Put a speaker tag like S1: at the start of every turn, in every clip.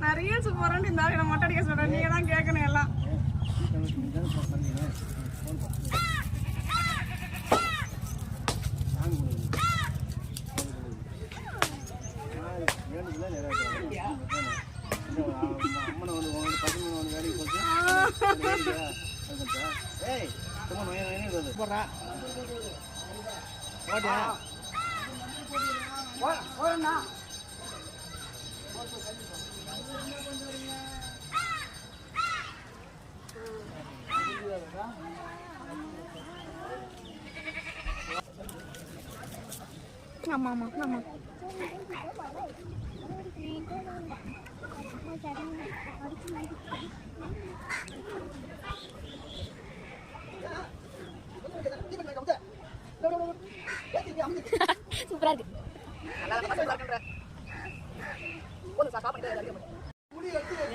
S1: நான் ரீல்ஸ் போறேன்னு இந்த ஆளு மொட்டை அடிக்க சொல்றேன். நீங்க தான் கேட்கணும் எல்லாம். ஆமா ஆமா ஆமா சூப்பரா இருக்கு.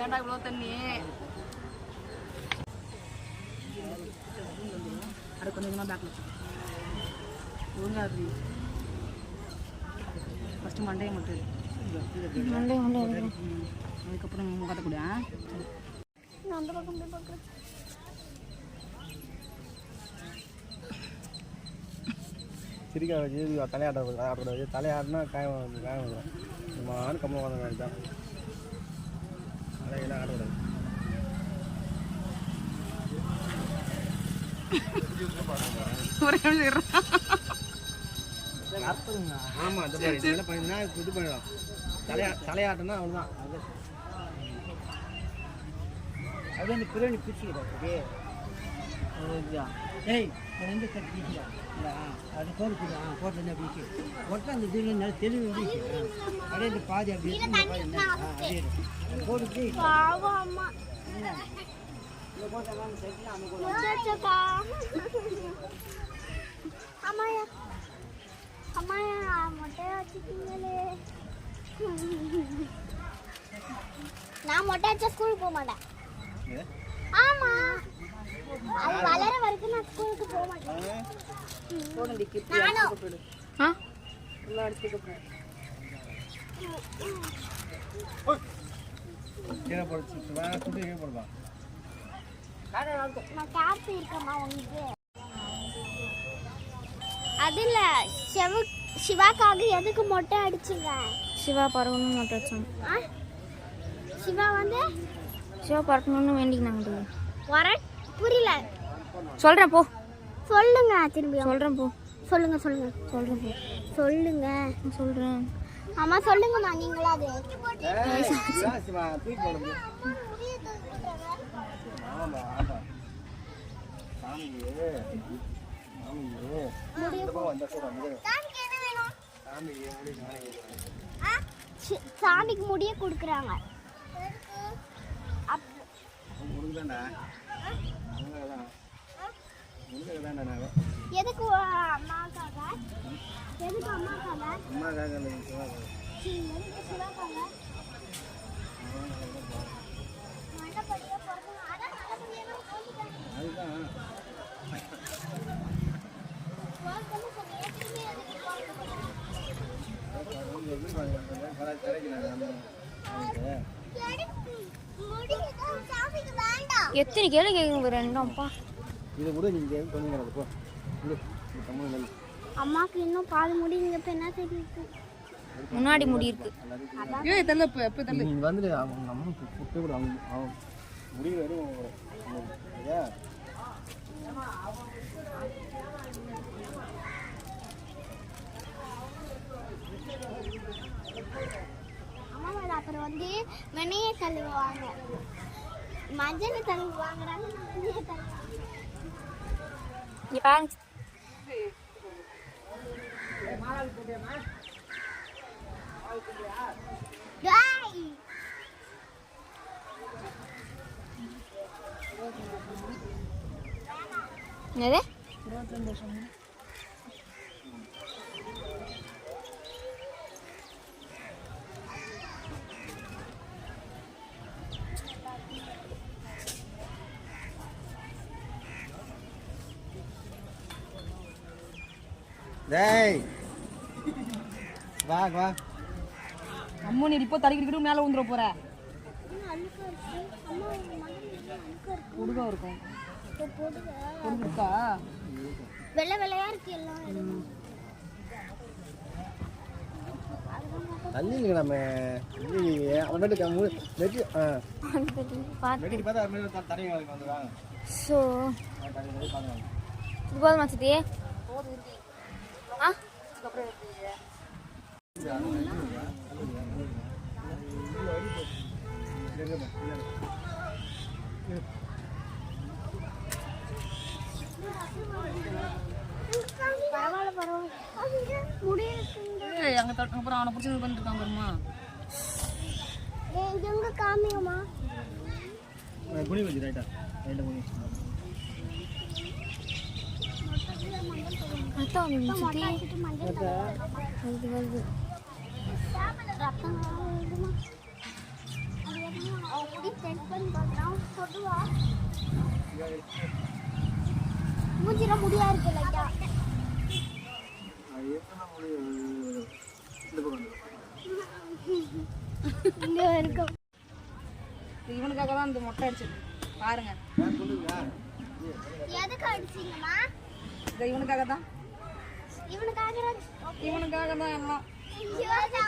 S1: ஏன்டா இவ்வளோ தண்ணி? அது கொஞ்சம் கொஞ்சமாக பேக்கில் ஒழுங்காக இருக்கு. ஃபஸ்ட்டு மண்டையை மட்டும் அதுக்கப்புறம் கட்டக்கூடிய அந்த பக்கம் போய் பார்க்குறேன்.
S2: சிரிக்கா வச்சு தலையாடக்கூடாது. தலையாடினா காயம் வந்துடும். நம்ம ஆண் கம்ம வாங்க தான் அதையெல்லாம் ஆடக்கூடாது. ஆமா இது பண்ணிடலாம். தலையாட்டம்னா அவ்வளோதான். அது வந்து பிரியாணி பிரிச்சுக்கிறாரு. ஏய் அது வந்து பிரிச்சுக்கிறா அது போட்டு போட்டு பீச்சு போட்டு அந்த இதில் நல்லா தெளிவு இருந்துச்சு. அப்படியே இந்த பாதி அப்படியே அப்படியே போட்டு
S3: நான் மொட்டை அடிச்சா ஸ்கூலுக்கு போக மாட்டேன். ஆமா அது வளர வரைக்கும் நான் ஸ்கூலுக்கு போக மாட்டேன். அது இல்ல சிவாக்காக எதுக்கு மொட்டை அடிச்சுங்க?
S4: சிவா பறக்கணும்னு மொட்டை அடிச்சோம்.
S3: சிவா வந்து
S4: சிவா பறக்கணும்னு வேண்டிக்கினாங்க.
S3: புரியல.
S4: சொல்றேன் போ.
S3: சொல்லுங்க திரும்பி.
S4: சொல்றேன் போ.
S3: சொல்லுங்க சொல்லுங்க.
S4: சொல்றேன் போ.
S3: சொல்லுங்க.
S4: சொல்றேன்.
S3: அம்மா சொல்லுங்கம்மா நீங்களாவது. சாமிக்கு முடிய கொடுக்குறாங்க. எதுக்கு அம்மாக்காக? எதுக்கு அம்மாக்காக? சிவாக்காக
S4: எத்தனை கேள்வி கேட்குங்க ரெண்டாம்ப்பா.
S2: இது கூட நீங்க கொஞ்சம் போ.
S3: அம்மாக்கு இன்னும் பால் முடி இங்க என்ன தெரியுது?
S4: முன்னாடி முடி இருக்கு.
S1: ஏய் தெல்ல எப்ப தெல்ல
S2: நீங்க வந்து அவங்க அம்மா கூப்பிட்டு கூட அவங்க முடி வரும். ஐயா
S3: அம்மா அப்புறம் வந்து வெண்ணையை தள்ளுவாங்க, மஞ்சள் தள்ளுவாங்கிறாங்க.
S4: என்னது?
S2: டேய் வா வா
S1: அம்மா நீ இப்போ தடிக்கிட்டு மேலே ஊந்துட போற பொடுகா இருக்கும் பொடுகு இருக்கா
S3: வெள்ளை வெள்ளையா இருக்கு எல்லாம்
S5: தண்ணி இல்லைங்க நம்ம அவன்கிட்ட நெட்டி
S4: பார்த்து
S5: பார்த்தா அது மாதிரி தண்ணி வந்துடுவாங்க
S4: ஸோ இது போதுமா சித்தி ஆ
S3: பரவாயில்ல பரவாயில்ல முடியாது
S1: அங்கே அப்புறம் அவனை பிடிச்சி பண்ணிருக்கான் பாருமா
S3: எங்க காமியம்மா
S5: குனி வச்சு ரைட்டா குனி
S4: அதான் சித்தி
S3: மஞ்சள்
S4: வருது வருது
S3: ரத்தம் வருதுமா அப்படி டென்ட் பண்ணி பார்க்குறான் சொல்லுவா மூஞ்சில முடியா இருக்கு லைட்டா இங்க இருக்கும்
S1: இவனுக்காக தான் இந்த மொட்டை அடிச்சது பாருங்க
S3: எதுக்கு அடிச்சீங்கம்மா
S1: இந்த இவனுக்காக தான்
S3: இவனுக்காக
S1: இவனுக்காக தான் எல்லாம்
S3: இவனுக்காக